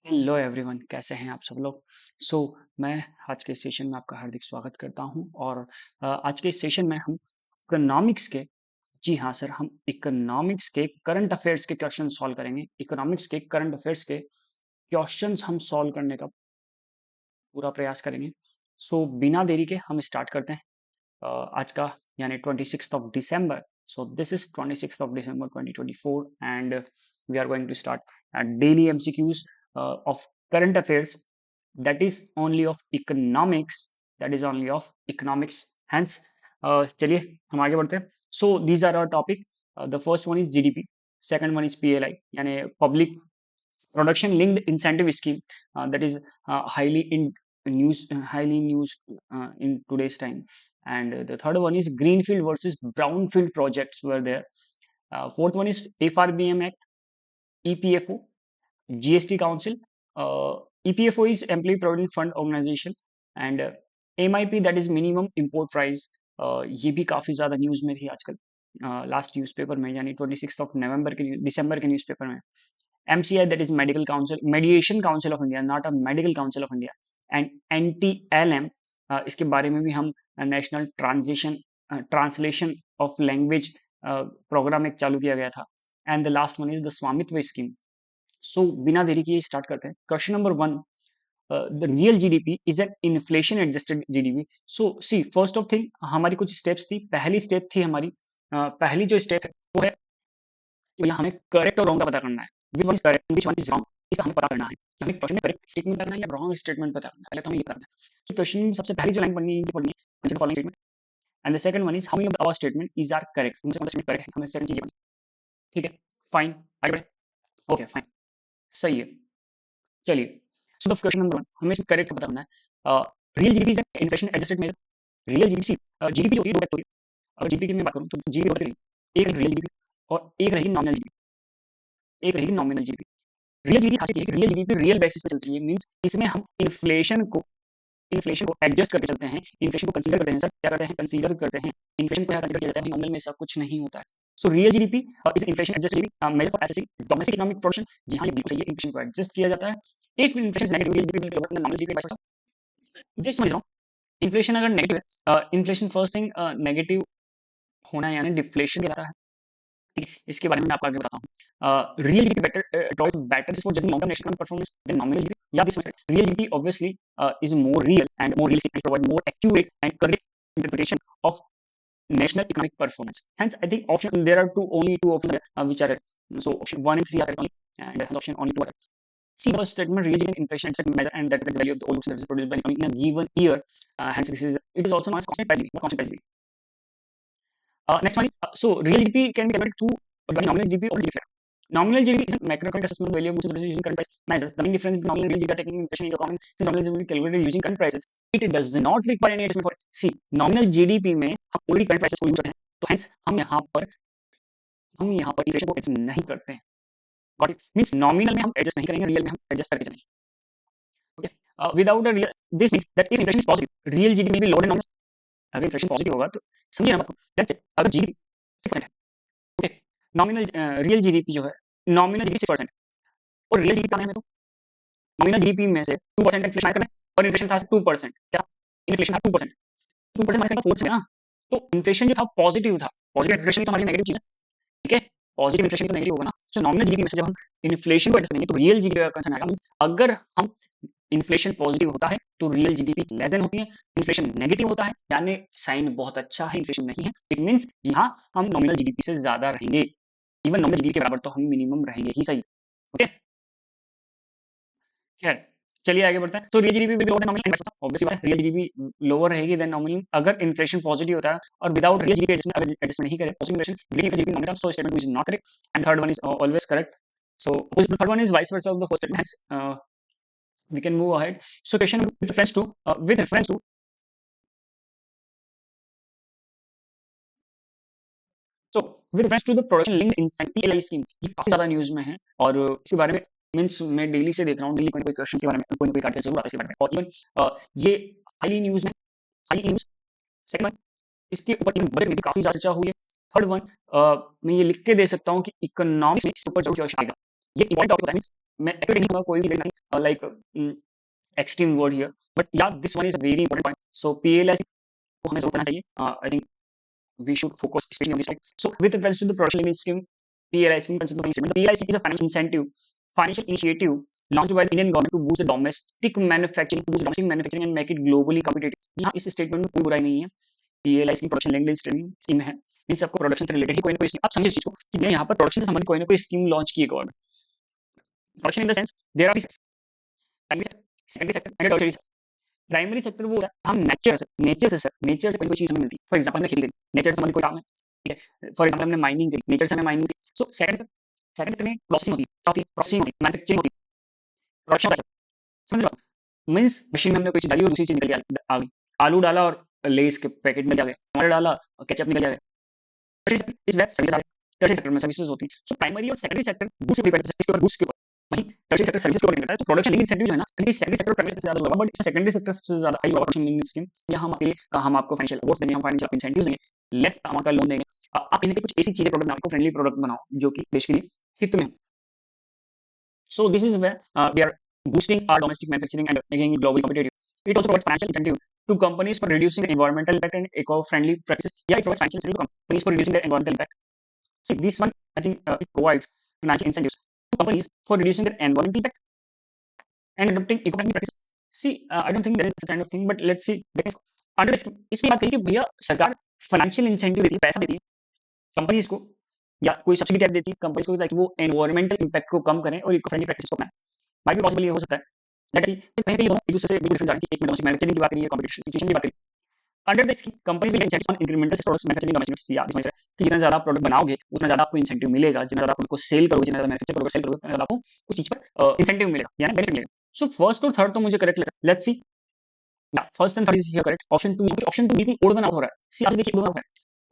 Hello everyone, कैसे हैं आप सब लोग। सो मैं आज के सेशन में आपका हार्दिक स्वागत करता हूं और आज के सेशन में हम इकोनॉमिक्स के जी हाँ सर, हम इकोनॉमिक्स के करंट अफेयर्स के क्वेश्चन सॉल्व करेंगे। इकोनॉमिक्स के करंट अफेयर्स के क्वेश्चंस हम सॉल्व करने का पूरा प्रयास करेंगे। सो बिना देरी के हम स्टार्ट करते हैं। आज का यानी 26th of December. So this is 26th of December 2024 and we are going to start at daily MCQs of current affairs that is only of economics, that is only of economics. Hence चलिए हम आगे बढ़ते हैं. So these are our topic. The first one is GDP, second one is PLI यानी public production linked incentive scheme, that is highly news in today's time. And the third one is greenfield versus brownfield projects were there. Fourth one is FRBM Act, EPFO, GST Council. EPFO is Employee Provident Fund Organization and MIP, that is minimum import price. ये भी काफी ज्यादा news में थी आजकल, last newspaper में यानी 26 के दिसंबर के न्यूज़पेपर में. MCI, that is Mediation Council of India, not a Medical Council of India. And NTLM, इसके बारे में भी हम national translation of language programme एक चालू किया गया था. And the last one is the Swamitva scheme. So बिना देरी किए स्टार्ट करते हैं. Question number 1, the real GDP is an inflation adjusted GDP. So see, first of thing हमारी कुछ स्टेप्स थी. पहली स्टेप थी हमारी, पहली जो स्टेप है वो है कि भैया हमें करेक्ट और रॉन्ग का पता करना है. Which one is correct, which one is wrong, इसका हमें पता करना है कि हमें क्वेश्चन में करेक्ट स्टेटमेंट करना है या रॉन्ग स्टेटमेंट पता करना है. पहले तो हमें ये करना है. सो क्वेश्चन में सबसे पहली जो लाइन पढ़नी है consider following statement. And the second one is how many of our statement is are correct. उनसे कौन सा स्टेटमेंट करेक्ट है, हमें सेकंड चीज पढ़नी. ठीक है, फाइन, आगे बढ़े. ओके फाइन, सही है. चलिए, सो द क्वेश्चन नंबर 1 हमें इसमें करेक्ट पता करना है. Real GDP is an inflation adjusted measure. Real GDP, GDP होती है दो टाइप होती है. अगर जीडीपी की मैं बात करूं तो जीडीपी दो टाइप की, एक रियल जीडीपी और एक रही नॉमिनल जीडीपी. एक रही नॉमिनल जीडीपी. रियल जीडीपी खासियत ये है कि रियल जीडीपी रियल बेसिस पे चलती है. मींस इसमें हम इन्फ्लेशन को एडजस्ट करके चलते हैं. इन्फ्लेशन को कंसीडर करते हैं. सर क्या करते हैं, कंसीडर करते हैं. इन्फ्लेशन को क्या कंसीडर किया जाता है, नॉमिनल में ऐसा कुछ नहीं होता है. So real GDP is inflation adjusted measure for assessing domestic economic production. जी हाँ, ये बिल्कुल सही है, इन्फ्लेशन को एडजस्ट किया जाता है. If inflation is negative, real GDP will be lower than nominal GDP by some. This one is wrong. Inflation अगर नेगेटिव है, इन्फ्लेशन फर्स्ट थिंग नेगेटिव होना यानी डिफ्लेशन कहलाता है. ठीक है, इसके बारे में मैं आपको आगे बताता हूँ. Real GDP better draws better for judging long term national performance than nominal GDP. या this must real GDP obviously is more real and more realistic and provide more accurate and correct interpretation of national economic performance. Hence, I think there are only two options which are so option 1 and 3 are correct only, and option only 2 are correct. See, the statement really an inflation is a measure and that is the value of the all goods and services produced by the economy in a given year. Hence, it is also known as constant price giving, not constant price giving. Next one is so real GDP can be calculated through nominal GDP or GDP. Nominal GDP is a macroeconomic assessment of value of goods and services using current price measures. The main difference between nominal and real GDP are taking inflation into account. Since nominal GDP is calculated using current prices, it does not require any adjustment for it. See, nominal GDP में हम already current prices को use करते हैं, तो hence हम यहाँ पर inflation को एडजस्ट नहीं करते हैं. Got it? Means nominal में हम एडजस्ट नहीं करेंगे, रियल में हम एडजस्ट करके चलेंगे. Okay? Without a real, this means that if inflation is positive, real GDP may be lower than nominal. अगर inflation positive होगा तो समझिए ना बात को. Let's say अगर GDP 6% है, ओके, नॉमिनल रियल जीडीपी जो है, नॉमिनल जीडीपी 6% और रियल जीडीपी का है, तो नॉमिनल जीडीपी में से 2% इन्फ्लेशन आया और इन्फ्लेशन था 2%. क्या इन्फ्लेशन था 2%? 2% माइनस करना 4 से ना, तो इन्फ्लेशन जो था पॉजिटिव था. पॉजिटिव इन्फ्लेशन तो हमारी नेगेटिव चीज है. ठीक है, पॉजिटिव इन्फ्लेशन तो नेगेटिव होगा ना. सो नॉमिनल जीडीपी में से जब हम इन्फ्लेशन को एडजस्ट करेंगे तो रियल जीडीपी का कंसर्न आएगा. अगर हम इन्फ्लेशन पॉजिटिव होता है तो रियल जीडीपी लेस देन होती है. इन्फ्लेशन नेगेटिव होता है यानी साइन बहुत अच्छा है, इन्फ्लेशन नहीं है. इट मींस जी हाँ, हम नॉमिनल जीडीपी से ज्यादा रहेंगे. इवन नॉमिनल जीडीपी के बराबर तो हम मिनिमम रहेंगे ही. सही, ओके. खैर, चलिए आगे बढ़ते हैं. तो रियल जीडीपी भी lower than nominal and obviously बात है, रियल जीडीपी लोअर रहेगी देन नॉमिनल अगर इन्फ्लेशन पॉजिटिव होता है. और विदाउट रियल जीडीपी एडजस्टमेंट, अगर एडजस्टमेंट नहीं करे positive inflation, green GDP nominal, so statement is not correct and third one is always correct. So the third one is vice versa of the first statement. Has we can move ahead. So question with reference to so with reference to the production linked incentive PLI scheme, ये काफी ज्यादा news में है और इसके बारे में means मैं डेली से देख रहा हूँ, डेली कोई ना कोई क्वेश्चन के बारे में कोई ना कोई आर्टिकल जरूर आता है इसके बारे में. और इवन ये हाईली न्यूज में, हाईली न्यूज. सेकंड वन, इसके ऊपर इवन बजट में भी काफी ज्यादा चर्चा हुई है. थर्ड वन, मैं ये लिख के दे सकता हूँ कि इकोनॉमिक्स में इसके ऊपर जरूर क्वेश्चन आएगा. ये इंपॉर्टेंट टॉपिक होता है. मींस मैं एक्यूरेट नहीं होगा कोई भी, like extreme word here, but yeah, this one is a very important point. So PLIC को हमें जरूर करना चाहिए. I think we should focus especially on this topic. So with regards to the production linked scheme, PLIC, the PLIC is a financial incentive, financial initiative launched by the Indian government to boost the domestic manufacturing and make it globally competitive. यहाँ इस statement में कोई बुराई नहीं है. PLIC की production linked scheme है. इन सबको प्रोडक्शन से रिलेटेड ही कोई ना कोई स्कीम, आप समझिए इस चीज को कि यहाँ पर प्रोडक्शन से संबंधित कोई ना कोई स्कीम लॉन्च की है government. Production in the sense there are primary sector, secondary sector and tertiary sector. Primary sector वो होता है हम नेचर से कोई कोई चीज हमें मिलती है. फॉर एग्जांपल हमने खेती करी, नेचर से संबंधित कोई काम है, ठीक है. फॉर एग्जांपल हमने माइनिंग करी, नेचर से हमें माइनिंग करी. सो सेकंड सेक्टर में प्रोसेसिंग होती है, क्या होती है? प्रोसेसिंग होती है, मैन्युफैक्चरिंग होती है, प्रोडक्शन होता है. समझ रहे हो? मीन्स मशीन में हमने कोई चीज डाली और दूसरी चीज निकल के आ गई. आलू डाला और लेस के पैकेट निकल गए, टमाटर डाला और केचप निकल गया. इस वजह सर्विस आ गई. टर्शियरी सेक्टर में सर्विसेज होती है. सो प्राइमरी और सेकेंडरी सेक्टर बूस्ट पे डिपेंड करता है, इसके ऊपर बूस्ट के ऊपर. वहीं टर्शियरी सेक्टर सर्विस के ऊपर डिपेंड करता है. तो प्रोडक्शन लिंक इंसेंटिव जो है ना, कहीं सेकेंडरी सेक्टर और प्राइमरी सेक्टर से ज्यादा होगा, बट इसमें सेकेंडरी सेक्टर सबसे ज्यादा हाई होगा. प्रोडक्शन लिंक स्कीम यहाँ हम आपको फाइनेंशियल अवार्ड्स देंगे, हम फाइनेंशियल इंसेंटिव्स देंगे, लेस अमाउंट का लोन देंगे. आप कहीं कुछ ऐसी चीजें प्रोडक्ट बनाओ, इको फ्रेंडली प्रोडक्ट बनाओ जो कि देश के लिए हित में. So this is where we are boosting our domestic manufacturing and making it globally competitive. It also provides financial incentive to companies for reducing environmental impact and eco-friendly practices. Yeah, it provides financial incentive to companies for reducing their environmental impact. See, this one, I think it provides financial incentives to companies for reducing their environmental impact and adopting eco-friendly practices. See, I don't think there is such kind of thing, but let's see. Under इसमें बात कही कि भैया सरकार financial incentive देती है, पैसा देती है कंपनीज को, या कोई सब्सिडी टाइप देती है कंपनीज को, ताकि वो एनवायरमेंटल इम्पैक्ट को कम करें और इको फ्रेंडली प्रैक्टिस को अपनाएं. माइट भी पॉसिबल ये हो सकता है. लेट्स सी, तो कहीं पे ये दोनों एक दूसरे से बिल्कुल डिफरेंट जा रहे हैं. एक में डोमेस्टिक मैन्युफैक्चरिंग की बात करी है, कॉम्पिटिशन की बात करी. Under the scheme companies will incentive on incremental products manufacturing domestic. या दिस कि जितना ज्यादा प्रोडक्ट बनाओगे उतना ज्यादा आपको इंसेंटिव मिलेगा, जितना ज्यादा प्रोडक्ट को सेल करोगे, जितना ज्यादा मैन्युफैक्चर करोगे, सेल करोगे, उतना ज्यादा आपको उस चीज पर इंसेंटिव मिलेगा, यानी बेनिफिट मिलेगा. सो फर्स्ट और थर्ड तो मुझे करेक्ट लगा. लेट्स सी, या first and third is here correct. Option 2 बिल्कुल ओड बना हो रहा है. सी आप देखिए ओड बना है.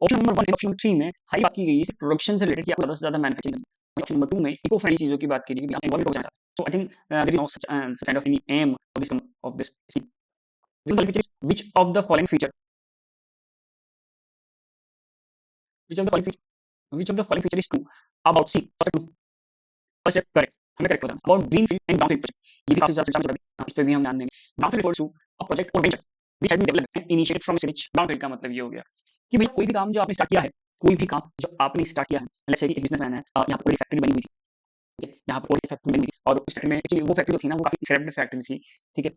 ऑप्शन नंबर 1 और ऑप्शन 3 में हाई बात की गई है प्रोडक्शन से रिलेटेड, कि आपको ज्यादा से ज्यादा मैन्युफैक्चरिंग करनी है. ऑप्शन नंबर 2 में इको फ्रेंडली चीजों की बात की गई है कि आप एनवायरमेंट को बचाना चाहते हैं. So I think there is no such kind of any aim of this see. which of the following feature which of the following feature which of the following feature is true about C? First step correct, हमें correct बताना. About greenfield and brownfield project, ये भी काफी ज्यादा चर्चा में चल रही है, इस पे भी हम ध्यान देंगे. Brownfield refers to a project और venture which has been developed and initiated from scratch. Brownfield का मतलब ये हो गया कि भैया कोई भी काम जो आपने स्टार्ट किया है, कोई भी काम जो आपने स्टार्ट किया है, लेट्स से एक बिजनेसमैन है, यहाँ पर कोई फैक्ट्री बनी हुई थी, ठीक है, यहाँ पर कोई फैक्ट्री बनी हुई थी, और उस फैक्ट्री में एक्चुअली वो फैक्ट्री जो थी ना, वो काफी स्क्रैप्ड फैक्ट्री थी, ठीक है,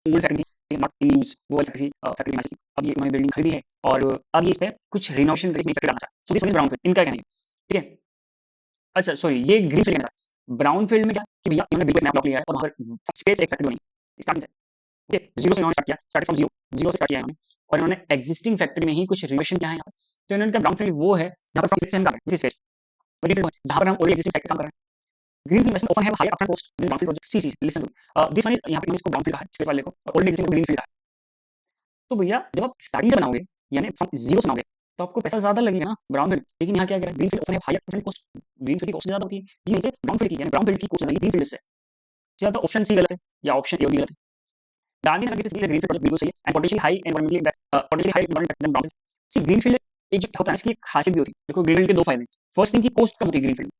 ओल्ड फैक्ट्री थी, नॉट इन यूज, वो वाली फैक्ट्री फैक्ट्री में थी. अब ये उन्होंने बिल्डिंग खरीदी है और अब ये इस पे कुछ रिनोवेशन करके फैक्ट्री डालना चाहते हैं. सो दिस वन इज ब्राउनफील्ड, इनका कहना है, ठीक है. अच्छा सॉरी, ये ग्रीनफील्ड कहना है. ब्राउनफील्ड में क्या कि भैया इन्होंने बिल्कुल नया प्लॉट लिया है और वहां पर स्पेस एक फैक्ट्री बनी स्टार्टिंग से, ठीक है, जीरो से इन्होंने स्टार्ट किया, स्टार्ट फ्रॉम जीरो, जीरो से स्टार्ट किया इन्होंने, और इन्होंने एग्जिस्टिंग फैक्ट्री में ही कुछ रिनोवेशन किया है यहाँ पर. तो इन्होंने क्या ब्राउनफील्ड वो है जहाँ पर फ्रॉम से हम कर रहे हैं स्टेज, ग्रीनफील्ड जहाँ पर हम ऑलरेडी एग्जिस्टिंग फैक्ट्री काम कर रहे हैं. Greenfield investment often have higher upfront cost than brownfield project. See listen to this one is, यहाँ पे इसको ब्राउनफील्ड कहा है स्पेस वाले को, ऑलरेडी एग्जिस्टिंग ग्रीनफील्ड कहा है. तो भैया जब आप स्टार्टिंग से बनाओगे यानी फ्रॉम जीरो से बनाओगे तो आपको पैसा ज्यादा लगेगा ना ब्राउनफील्ड. लेकिन यहाँ क्या कह रहा है, greenfield often have higher upfront cost, greenfield की कॉस्ट ज्यादा होती है, ये नीचे ब्राउनफील्ड की, यानी ब्राउनफील्ड की कॉस्ट ज्यादा है ग्रीनफील्ड से. या तो ऑप्शन सी गलत है या ऑप्शन ए भी गलत है. गांधीनगर की ग्रीनफील्ड प्रोजेक्ट बिल्कुल सही है, and potentially high environmental impact, potentially high environmental impact than brownfield. See greenfield एक जो होता है इसकी एक खासियत भी होती है. देखो ग्रीनफील्ड के दो फायदे. फर्स्ट थिंग की कॉस्ट कम होती है ग्रीनफील्ड,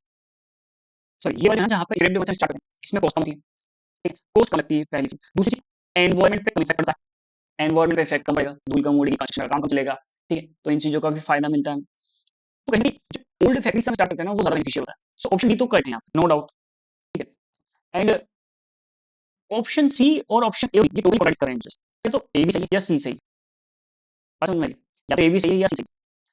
सॉरी ये वाला ना जहाँ पर स्क्रैप डेवलपमेंट स्टार्ट करते हैं इसमें कॉस्ट कम होती है, ठीक है, कॉस्ट कम लगती है पहली चीज. दूसरी चीज एनवायरमेंट पे कम इफेक्ट पड़ता है, एनवायरमेंट पे इफेक्ट कम पड़ेगा, धूल कम उड़ेगी, कंस्ट्रक्शन का काम कम चलेगा, ठीक है, तो इन चीजों का भी फायदा मिलता है. तो कहीं जो ओल्ड फैक्ट्री से हम स्टार्ट करते हैं ना वो ज्यादा बेनिफिशियल होता है. सो ऑप्शन डी तो करेक्ट है यहाँ नो डाउट, ठीक है. एंड ऑप्शन सी और ऑप्शन ए ये टोटली करेक्ट करें मुझे, तो ए भी सही है या सी सही, बात समझ में आई? या तो ए भी सही है या सी सही.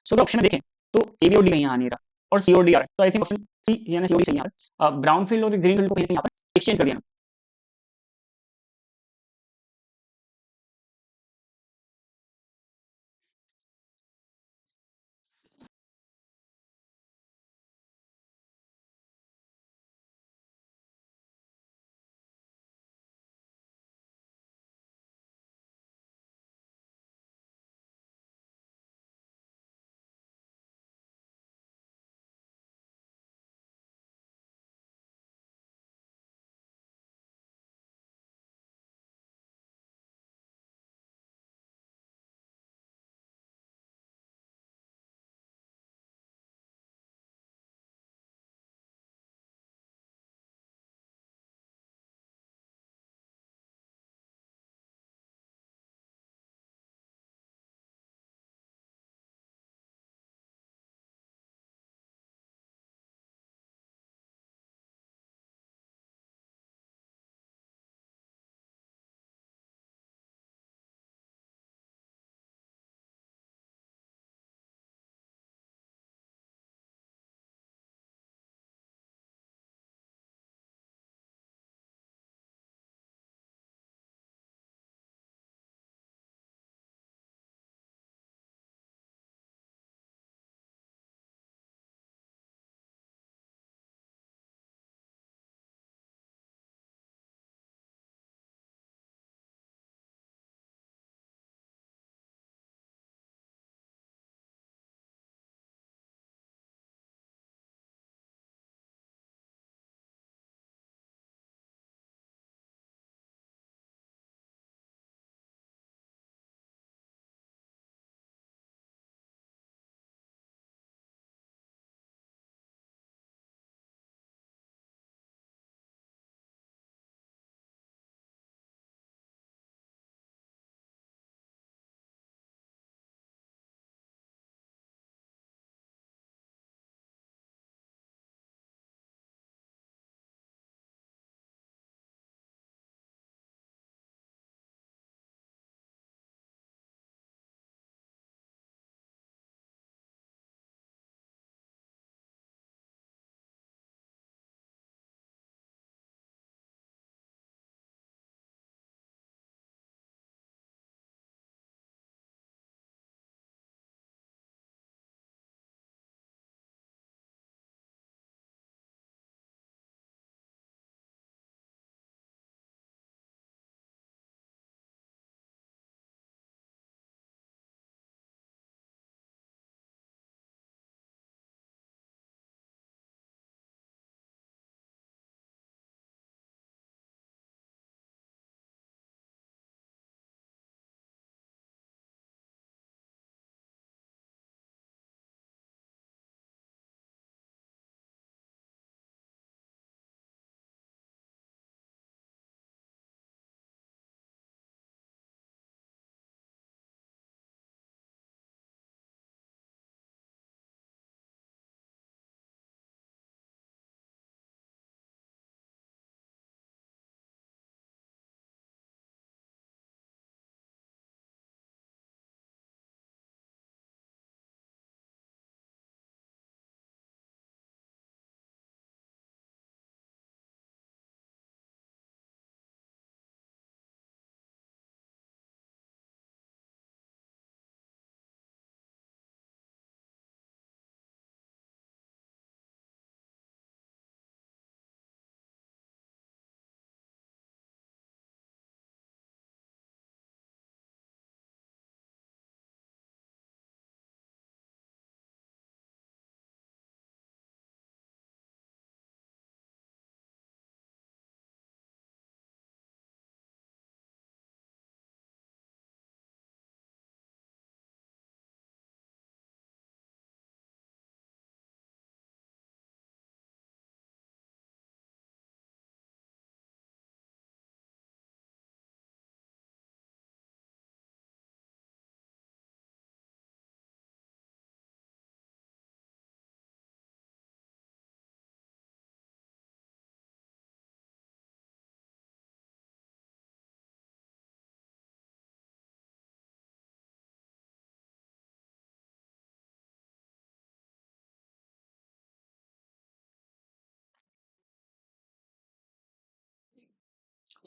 सो अगर ऑप्शन में देखें तो ए बी और डी कहीं यहाँ नहीं रहा और सी और डी आ रहा है, तो आई थिंक ऑप्शन सी यानी सी और डी सही है. ब्राउन फील्ड और ग्रीन फील्ड को कहीं यहाँ पर एक्सचेंज कर दिया.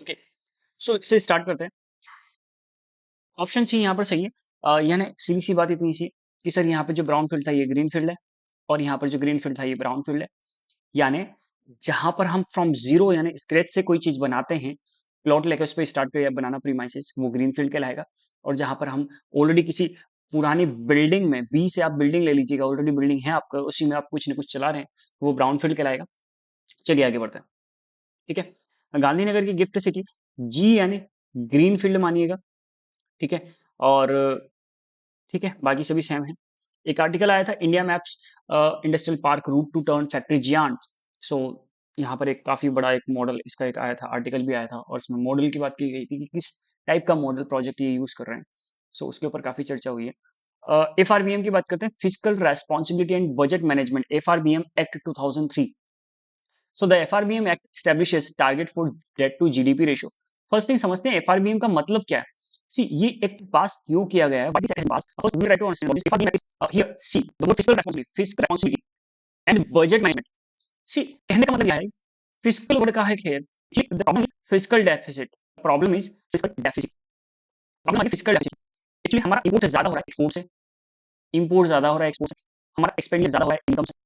ओके, सो इससे स्टार्ट करते हैं। ऑप्शन सी यहाँ पर सही है। यानी सीधी सी बात इतनी सी कि सर यहाँ पे जो ब्राउन फील्ड था ये ग्रीन फील्ड है और यहाँ पर जो ग्रीन फील्ड था ये ब्राउन फील्ड है। यानी जहाँ पर हम फ्रॉम ज़ीरो यानी स्क्रैच से कोई चीज़ बनाते हैं, प्लॉट लेके उस पे स्टार्ट करिए बनाना प्रीमाइसेस, वो ग्रीन फील्ड कहलाएगा। और जहाँ पर हम ऑलरेडी किसी पुरानी बिल्डिंग में, बी से आप बिल्डिंग ले लीजिएगा, ऑलरेडी बिल्डिंग है आपका, उसी में आप कुछ न कुछ चला रहे हैं, वो ब्राउन फील्ड कहलाएगा। चलिए आगे बढ़ते हैं, ठीक है? गांधीनगर की गिफ्ट सिटी, जी यानी ग्रीन फील्ड मानिएगा, ठीक है? और ठीक है, बाकी सभी सेम है। एक आर्टिकल आया था India maps industrial park route to turn factory giant. So यहाँ पर एक काफ़ी बड़ा एक मॉडल इसका एक आया था, आर्टिकल भी आया था और इसमें मॉडल की बात की गई थी कि किस टाइप का मॉडल प्रोजेक्ट ये यूज़ कर रहे हैं। सो उसके ऊपर काफ़ी चर्चा हुई है। एफआरबीएम की बात करते हैं, physical responsibility and budget management, FRBM act 2003। So the FRBM Act establishes target for debt to GDP ratio. First thing समझते हैं एफआरबीएम का मतलब क्या है। सी ये एक्ट पास क्यों किया गया है, what is act pass, of course we right to understand what is FRBM act here. See the word physical responsibility and budget management. See कहने का मतलब क्या है, फिजिकल वर्ड का है खेल, the problem is physical deficit, problem is physical deficit, problem है physical deficit. Actually हमारा इंपोर्ट ज्यादा हो रहा है एक्सपोर्ट से, इंपोर्ट ज्यादा हो रहा है एक्सपोर्ट से, हमारा एक्सपेंडिचर ज्यादा हो रहा है इनकम से।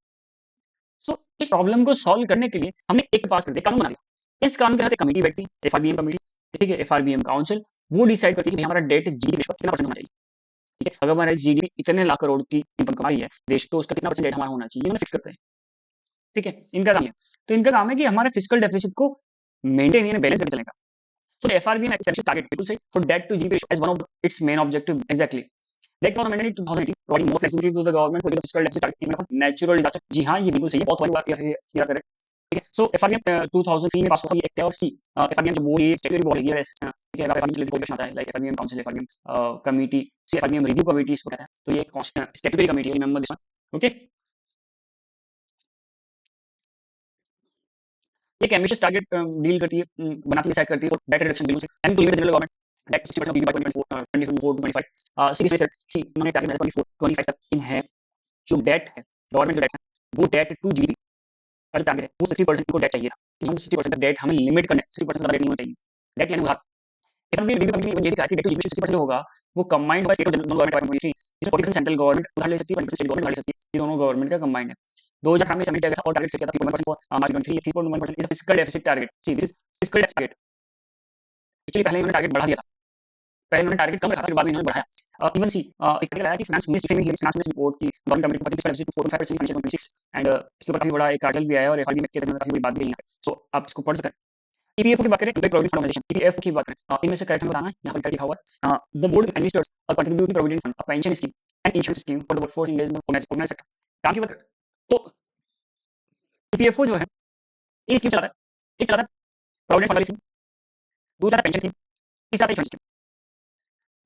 सो इस प्रॉब्लम को सॉल्व करने के लिए हमने एक पास कर दिया, कानून बना दिया। इस कानून के तहत एक कमेटी बैठती है, एफआरबीएम कमेटी, ठीक है, एफआरबीएम काउंसिल, वो डिसाइड करती है कि हमारा डेट जीडीपी रेशो कितना परसेंट होना चाहिए, ठीक है। अगर हमारा जीडीपी इतने लाख करोड़ की इनकम कमाई है देश, तो उसका कितना परसेंट डेट हमारा होना चाहिए, उन्होंने फिक्स करते हैं, ठीक है। इनका काम है, तो इनका काम है कि हमारे फिजिकल डेफिसिट को मेंटेन यानी बैलेंस करके चलेगा। सो एफआरबीएम एस्टैब्लिश टारगेट, बिल्कुल सही, for debt to GDP ratio as one of its main objective, exactly. That was amended in 2018, providing more flexibility to the government to the fiscal deficit target even for natural disaster। जी हाँ, ये बिल्कुल सही है, बहुत बड़ी बात clear करें, ठीक है। सो एफआरबीएम 2003 में पास हुआ ये एक्ट है। और सी एफआरबीएम जो बोर्ड ये स्टेटरी बॉडी है, ठीक है, एफआरबीएम के लिए कोई आता है like FRBM council, FRBM committee, see FRBM review committee इसको कहते हैं। तो ये स्टेटरी कमिटी है, रिमेंबर दिस वन, ओके। एक एम्बिशियस टारगेट डील करती है, बनाती है, सेट करती है डेट रिडक्शन बिल से and to leave the general government debt 60% of GDP by 24 to 25। See see उन्होंने टारगेट 24 25 तक इन है जो डेट है, गवर्नमेंट जो डेट है वो डेट टू जीडीपी का जो टारगेट है वो 60% को डेट चाहिए था कि हम 60% तक डेट हमें लिमिट करना है, 60% से ज़्यादा डेट नहीं होना चाहिए, डेट यानी उधार। इकोनॉमिक रिव्यू कमेटी ने ये भी कहा कि डेट टू जीडीपी 60% जो होगा वो कंबाइंड होगा स्टेट और जनरल गवर्नमेंट का 23, जिसमें 40% सेंट्रल गवर्नमेंट उधार ले सकती है, 20% स्टेट गवर्नमेट उधार ले सकती है, ये दोनों गवर्नमेंट का कंबाइंड है। 2018 में सबमिट किया गया था और टारगेट सेट किया था 3.1% for March 23, 3.1% is a physical deficit target. See this is physical deficit target. Actually पहले इन्होंने टारगेट बढ़ा दिया था, पहले उन्होंने टारगेट कम रखा था, फिर बाद में इन्होंने बढ़ाया। इवन सी एक आर्टिकल आया कि फाइनेंस मिनिस्ट्री में हियरिंग फाइनेंस मिनिस्ट्री रिपोर्ट की गवर्नमेंट कमिटी को 30% टू 4.5% फाइनेंशियल 26 एंड इसके ऊपर काफी बड़ा एक आर्टिकल भी आया और एफआरबी में के तहत काफी बड़ी बात भी है यहाँ पे। सो आप इसको पढ़ सकते हैं। ईपीएफओ की बात करें, employees provident fund organisation, EPFO की बात करें, इनमें से करेक्ट बताना, यहाँ पर क्या लिखा हुआ है, the board administers a contributory provident fund, a pension scheme and insurance scheme for the workforce engaged in organised sector. काम की बात करें तो ईपीएफओ जो है ये स्कीम चलाता है, एक चलाता है प्रोविडेंट फंड वाली स्कीम, दूसरा पेंशन स्कीम, तीसरा इंश्योरेंस स्कीम,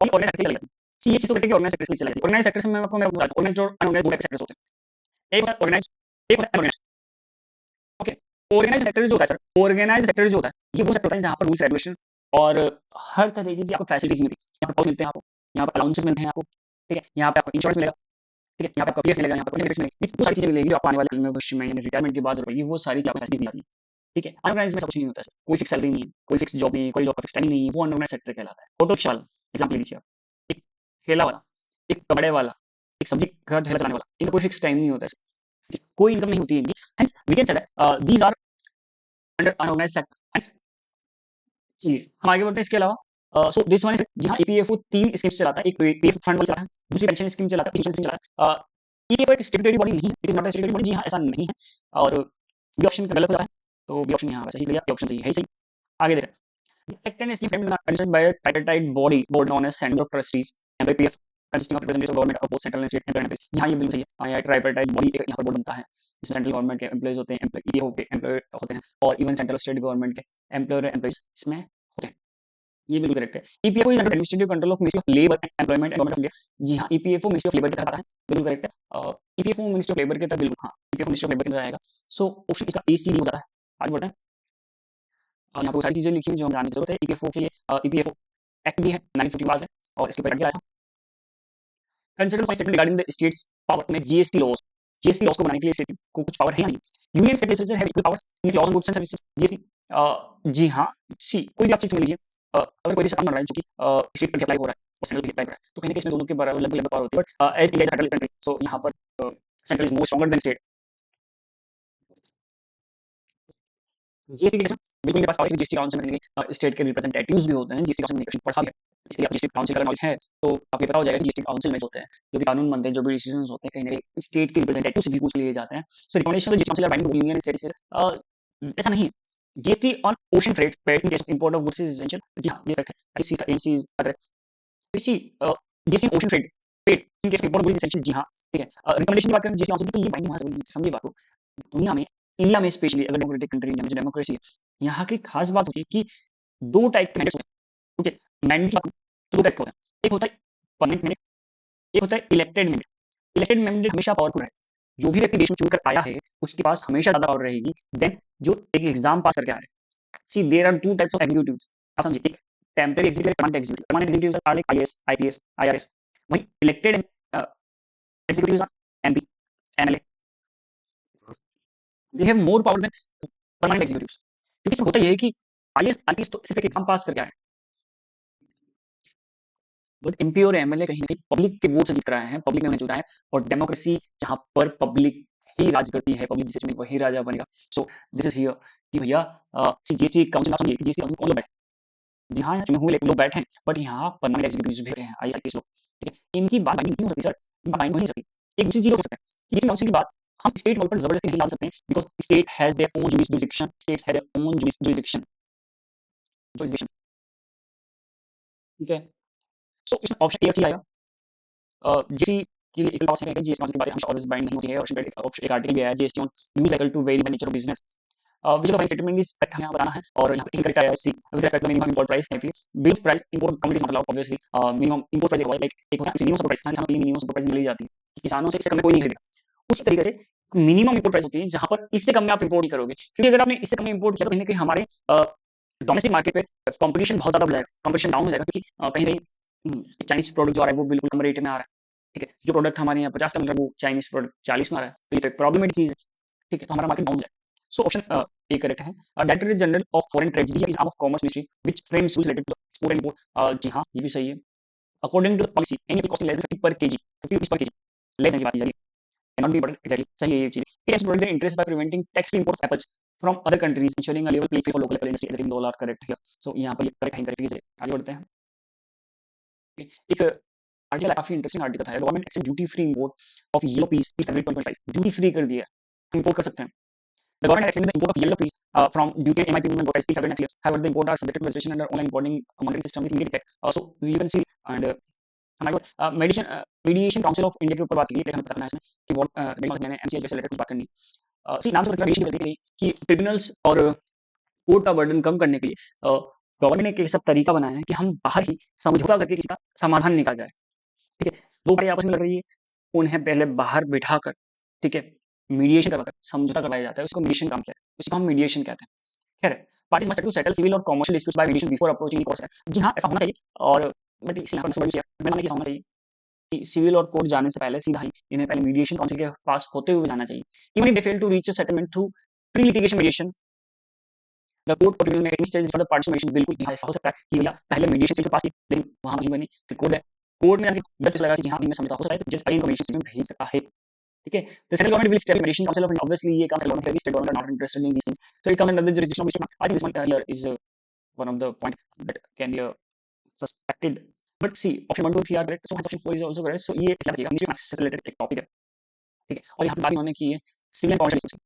और ऑर्गेनाइज सेक्टर चलाती है। सी ये चीज तो करके ऑर्गेनाइज सेक्टर से चलाती है। ऑर्गेनाइज सेक्टर से मैं आपको मैं बता दूं, ऑर्गेनाइज और अनऑर्गेनाइज दो टाइप के सेक्टर्स होते हैं, एक होता है ऑर्गेनाइज, एक होता है अनऑर्गेनाइज, ओके। ऑर्गेनाइज सेक्टर जो होता है सर, ऑर्गेनाइज सेक्टर जो होता है ये वो सेक्टर होता है जहाँ पर रूल्स रेगुलेशन और हर तरीके की आपको फैसिलिटीज मिलती है। यहाँ पर मिलते हैं आपको, यहाँ पर अलाउंसेस मिलते हैं आपको, ठीक है, यहाँ पे आपको इंश्योरेंस मिलेगा, ठीक है, यहाँ पे आपको पीएफ मिलेगा, यहाँ पे बेनिफिट्स मिलेंगे, वो सारी चीजें मिलेगी जो आपको आने वाले कल में भविष्य में यानी रिटायरमेंट के बाद जरूरत पड़ेगी, वो सारी चीजें आपको फैसिलिटीज दी जाती है, ठीक है। अनऑर्गेनाइज में सब कुछ नहीं होता है सर, कोई फिक्स सैलरी नहीं है, कोई फिक्स जॉब नहीं है, कोई जॉब का फिक्स टाइम नहीं है, वो अनऑर्गेनाइज सेक्टर कहलाता है। ऑटो रिक्शा वाला एग्जाम्पल लीजिए आप, एक ठेला वाला, एक कपड़े वाला, एक सब्जी का ठेला चलाने वाला, इनका कोई फिक्स टाइम नहीं होता है, कोई इनकम नहीं होती है इनकी, hence we can say that these are under unorganised sector. चलिए हम आगे बढ़ते हैं इसके अलावा। सो दिस वन इज, जी हाँ, ईपीएफओ 3 स्कीम्स चलाता है, एक पीएफ फंड वाला चलाता है, दूसरी पेंशन स्कीम चलाता है, तीसरी स्कीम चलाता है। ईपीएफओ एक स्टैट्यूटरी बॉडी नहीं है, it is not a statutory body, जी हाँ, ऐसा नहीं है। और बी ऑप्शन गलत हो जाता है, तो बी ऑप्शन यहाँ पे सही लिया, बी ऑप्शन सही है, सही। आगे देखें, act and scheme framed and by tripartite body, board known as centre of trustees and PF consisting of representatives of government of both central and state employment. जी हाँ, ये बिल्कुल सही है। यहाँ ट्राइपार्टाइट बॉडी एक यहाँ पर बोर्ड बनता है जिसमें सेंट्रल गवर्नमेंट के एम्प्लॉयज होते हैं, ये होते हैं एम्प्लॉय होते हैं, और इवन सेंट्रल स्टेट गवर्नमेंट के एम्प्लॉयर एम्प्लॉयज इसमें होते हैं, ये बिल्कुल करेक्ट है। EPFO is under administrative control of ministry of labour and employment and government of India. जी हाँ, ईपीएफओ मिनिस्ट्री ऑफ लेबर के तहत आता है, बिल्कुल करेक्ट है। ईपीएफओ मिनिस्ट्री ऑफ लेबर के तहत, बिल्कुल हाँ, ईपीएफओ मिनिस्ट्री ऑफ लेबर के तहत आएगा। सो ऑप्शन इसका ए सी हो जाता है। आगे बढ़ते हैं, और यहाँ पर सारी चीजें लिखी हुई जो हम जानने की जरूरत है। ईपीएफओ के लिए ईपीएफओ एक्ट भी है, 1950 पास है, और इसके ऊपर आया था consider for statement regarding the states power में जीएसटी लॉज। जीएसटी लॉस को बनाने के लिए स्टेट को कुछ पावर है या नहीं? Union state legislature have equal powers in laws on goods and services GST. जी हाँ, सी कोई भी आप चीज़ समझ लीजिए, अगर कोई भी काम बन रहा है जो कि स्टेट पर अप्लाई हो रहा है और सेंट्रल पे अप्लाई हो रहा है, तो कहीं न कहीं इसमें दोनों के बराबर लगभग पावर होती है, but as India is a federal country, so यहाँ पर central is more stronger than state. GST के केस में बिल्कुल मेरे पास पावर है, जीएसटी काउंसिल में स्टेट के रिप्रेजेंटेटिव्स भी होते हैं, जीएसटी काउंसिल में क्वेश्चन पढ़ा भी है। इसलिए आप जीएसटी काउंसिल का नॉलेज है, तो आपको पता हो जाएगा कि जीएसटी काउंसिल में जो होते हैं, जो भी कानून बनते हैं, जो भी डिसीजंस होते हैं, कहीं न कहीं स्टेट के रिप्रेजेंटेटिव से भी पूछ लिए जाते हैं। So recommendation GST council are binding union state से ऐसा नहीं है। GST on ocean freight paid in case of import of goods is essential. जी हाँ, ये फैक्ट है। आईसी का एमसी इज अगर इसी GST ocean freight paid in case of import of goods is essential. जी हाँ, ठीक है। रिकमेंडेशन की बात करें जीएसटी काउंसिल की, तो ये बाइंडिंग होना ज़रूरी है। समझिए बात को, दुनिया में, इंडिया में स्पेशली अगर डेमोक्रेटिक कंट्री, इंडिया में जो डेमोक्रेसी है, यहाँ की खास बात होती है कि 2 टाइप के मैंडेट्स होते हैं, ओके? मैंडेट की बात करूँ तो 2 टाइप के होते हैं। एक होता है परमानेंट मैंडेट, एक होता है इलेक्टेड मैंडेट। इलेक्टेड मैंडेट हमेशा पावरफुल है। जो भी व्यक्ति देश में चुनकर आया है, उसके पास हमेशा ज़्यादा पावर रहेगी देन जो एक एग्ज़ाम पास करके आया है। See there are 2 types of executives. आप समझिए, एक temporary executive, permanent executive. Permanent executives are like IAS, IPS, IRS. वहीं elected a, executives are MP, MLA. They have more power than permanent executives. क्योंकि इसमें होता ये है कि आईएएस, आईपीएस तो सिर्फ एक एग्ज़ाम पास करके आए हैं। बट एमपी और एमएलए कहीं न कहीं पब्लिक के वोट से जीत रहे हैं, पब्लिक ने उन्हें चुना है, और डेमोक्रेसी जहाँ पर पब्लिक ही राज करती है, पब्लिक जिसे चुने वही राजा बनेगा। सो दिस इज़ हियर कि भैया सी जीएसटी काउंसिल, आप समझिए कि जीएसटी काउंसिल कौन लोग बैठे हैं? जी हाँ, यहाँ चुने हुए लोग बैठे हैं, बट यहाँ परमानेंट एग्जीक्यूटिव्स भी रहे हैं, आईएएस, आईपीएस लोग, ठीक है? इनकी बात बाइंडिंग नहीं हो सकती सर, इनकी बात बाइंडिंग हो नहीं सकती। एक दूसरी चीज़ हो सकता है, जीएसटी काउंसिल की बात हम स्टेट लेवल पर ज़बरदस्ती नहीं ला सकते हैं, because state has their own jurisdiction, states have their own jurisdiction, jurisdiction, ठीक है? सो इसमें ऑप्शन ए और सी आएगा। जीएसटी के लिए एक लॉस है कि जीएसटी काउंसिल की बातें हमेशा ऑलवेज बाइंड नहीं होती है, और उसमें एक आर्टिकल भी आया है, GST on use liable to vary by nature of business, which of the statement is correct हमें यहाँ बताना है, और यहाँ पे इनकरेक्ट आया है see with respect to minimum import price, है base price import committee is not allowed obviously. Minimum import price like एक होता है मिनिमम प्राइस, जहाँ पे मिनिमम प्राइस मिल जाती है कि किसानों से इससे कम में कोई नहीं खरीदेगा। उसी तरीके से मिनिमम इंपोर्ट प्राइस होती है जहाँ पर इससे कम में आप इंपोर्ट नहीं करोगे, क्योंकि अगर आपने इससे कम में इंपोर्ट किया तो कहीं ना कहीं हमारे डोमेस्टिक मार्केट पे कंपटीशन बहुत ज़्यादा बढ़ जाएगा, कंपटीशन डाउन हो जाएगा, क्योंकि कहीं कहीं चाइनीज प्रोडक्ट जो आ रहा है वो बिल्कुल कम रेट में आ रहा है, ठीक है? जो प्रोडक्ट हमारे यहाँ 50 का मिल रहा है वो चाइनीज प्रोडक्ट 40 में आ रहा है, तो ये तो प्रॉब्लमेटिक चीज़ है, ठीक है? तो हमारा मार्केट डाउन हो जाएगा। सो ऑप्शन ए करेक्ट है। Directorate general of foreign trade is of commerce ministry which frames rules related to export and import. जी हाँ, ये भी सही है। According to the policy any cost less than 50 per KG, 50 rupees per KG, less than की बात की जा रही है, can not be imported, exactly सही है ये चीज़। It has protected interest by preventing tax free import of apples from other countries insuring a level playing field for local apple industry, exactly all are correct here. So यहाँ पर ये correct है, incorrect है, आगे बढ़ते हैं। एक article काफी इंटरेस्टिंग आर्टिकल था, government accept duty free import of yellow peas till February 2025, duty free कर दिया है, इंपोर्ट कर सकते हैं। The government has extended the import of yellow peas from duty and MIP movement till February next year. However, the import are subjected to registration under online importing monitoring system with immediate effect. So you can see, and हमारे को mediation council of India के ऊपर बात की, लेकिन हमें पता करना है इसमें कि व्हाट मैंने एमसीएल से रिलेटेड कुछ बात करनी है। सी नाम से पता चला करने के लिए कि ट्रिब्यूनल्स और कोर्ट का बर्डन कम करने के लिए गवर्नमेंट ने एक ऐसा तरीका बनाया है कि हम बाहर ही समझौता करके किसी का समाधान निकाल जाए, ठीक है? 2 पार्टी आपस में लड़ रही है, उन्हें पहले बाहर बिठाकर, ठीक है, मीडिएशन करवाकर समझौता करवाया जाता है, उसको मीडिएशन काम कहते हैं, उसको हम मीडिएशन कहते हैं। खैर, parties must to settle civil और commercial disputes by mediation before approaching the court. जी हाँ, ऐसा होना चाहिए, और बट इस यहाँ पर मैंने माना कि ऐसा होना चाहिए कि सिविल और कोर्ट जाने से पहले सीधा ही इन्हें पहले मीडिएशन काउंसिल के पास होते हुए जाना चाहिए। Even if they fail to reach a settlement through pre litigation mediation, the court और ट्रिब्यूनल में at least stage for the parties mediation, बिल्कुल जी हाँ, ऐसा हो सकता है कि भैया पहले मीडिएशन स्टेज के पास ही, लेकिन वहाँ नहीं बनी, फिर कोर्ट है, कोर्ट में जाके जज लगा कि जी हाँ, अभी में समझौता हो सकता है, तो जज आगे इनको मीडिएशन स्टेज में भेज सकता है, ठीक है? The central government will establish mediation council of India. Obviously, ये काम government है, state government are not interested in these things. So it comes under the jurisdiction of district. I think this one here is one of the point that can be suspected. But see, option 1, 2, 3 are correct. So option 4 is also correct. So ये क्या लगेगा? Ministry से related एक topic है, ठीक है? और यहाँ पे बात इन्होंने की है civil and commercial disputes की।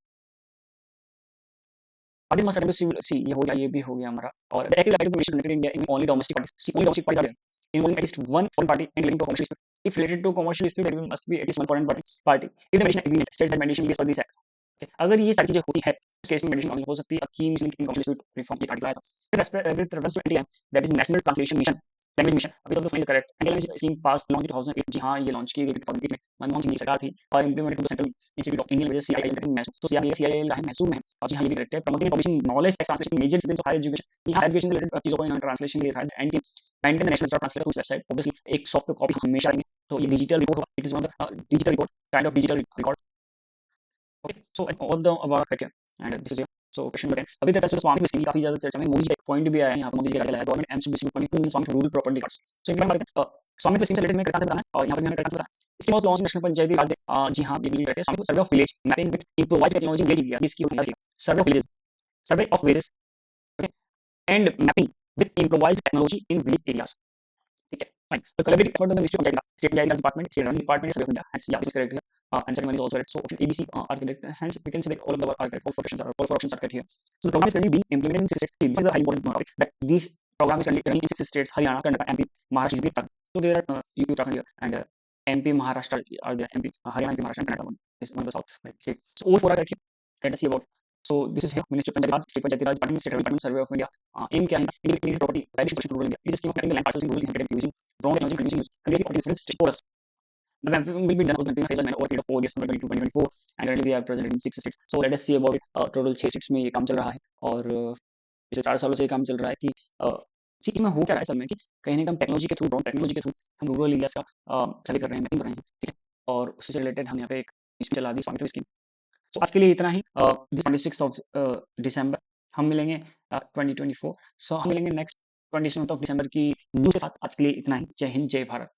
Parties must attend to civil. See, ये हो गया, ये भी हो गया हमारा। और the active liability commission in India in only domestic parties. See, only domestic parties are there. Involving at least one foreign party and relating to a commercial dispute. If related to a commercial dispute, there must be at least one foreign party. If the mediation agreement states that mediation is for this act. Okay. अगर ये सारी चीजें होती है, उस case में medicine council हो सकती है। अकीम लिंक इन कॉम्प्लीट रिफॉर्म ये आर्टिकल आया था। With reference to India, that is national translation mission, language mission, अभी तक तो final correct. And scheme pass launch 2008। जी हाँ, ये लॉन्च की गई 2008 में, मनमोहन सिंह की सरकार थी, और implemented to the central institute of Indian language CIL that is Mysore. तो सीआईएल है मैसूर में, और जी हाँ, ये भी करेक्ट है। Promoting publishing knowledge text translation major disciplines of higher education. जी हाँ, एजुकेशन से रिलेटेड चीजों को इन्होंने ट्रांसलेशन के लिए रखा है। And maintain the national translator website. Obviously एक सॉफ्ट कॉपी हमेशा रहेंगे, तो ये डिजिटल रिपोर्ट होगा। It is one of the digital report, kind of digital record. Okay, so all the about fact and this is your so question number 10 अभी तक तो स्वामी scheme काफी ज्यादा चर्चा में, मोदी जी का एक पॉइंट भी आया है यहाँ पर, मोदी जी का क्या है, government aims to distribute money to Swami rural property cards. So एक बार स्वामी स्कीम से रिलेटेड मैं करता बताना है और यहाँ पर मैंने करता बताना scheme of launch national panchayati raj जी हाँ बिल्कुल कहते हैं Swami survey of village mapping with improvised technology village areas, इसकी होती है survey of village, survey of village and mapping with improvised technology in village areas. ठीक है, फाइन। तो collaborative effort of the ministry of panchayati raj, state panchayati raj department, state revenue department, survey of India, hence yeah, it is correct here. And second one is also correct. So option ABC are correct. Hence we can say that all of the are correct. All four options are correct here. So the program is currently being implemented in 6 states. This is a highly important topic that this program is currently running in 6 states: Haryana, Karnataka, MP, Maharashtra, UP, Uttarakhand. So there are Uttarakhand here and MP, Maharashtra are there. MP, Haryana, MP, Maharashtra, and Karnataka one is one of the south state. So all four are correct here. Let us see about. So this is here Ministry of Panchayati Raj, State Panchayati Raj Department, State Revenue Department, Survey of India. Aim क्या है? Indian property valuation portion rural India. It is a scheme of mapping the land parcels in rural inhabited using drone technology, producing clearly for different stakeholders. The mapping will be done in phase over a period of 4 years from 2022-2024 and currently they are present in 6 states. So let us see about it. Total 6 states में ये काम चल रहा है और पिछले 4 सालों से ये काम चल रहा है कि इसमें हो क्या रहा है असल में कि कहीं ना कहीं टेक्नोलॉजी के थ्रू, ड्रोन टेक्नोलॉजी के थ्रू हम रूरल एरियाज का सर्वे कर रहे हैं, मैपिंग कर रहे हैं, ठीक है। और उससे रिलेटेड हम यहाँ पे एक स्कीम चला दी, स्वामित्व स्कीम। सो आज के लिए इतना ही। 26 ऑफ दिसंबर हम मिलेंगे 2024। सो हम मिलेंगे नेक्स्ट 27 ऑफ दिसंबर की न्यूज़ के साथ। आज के लिए इतना ही। जय हिंद, जय भारत।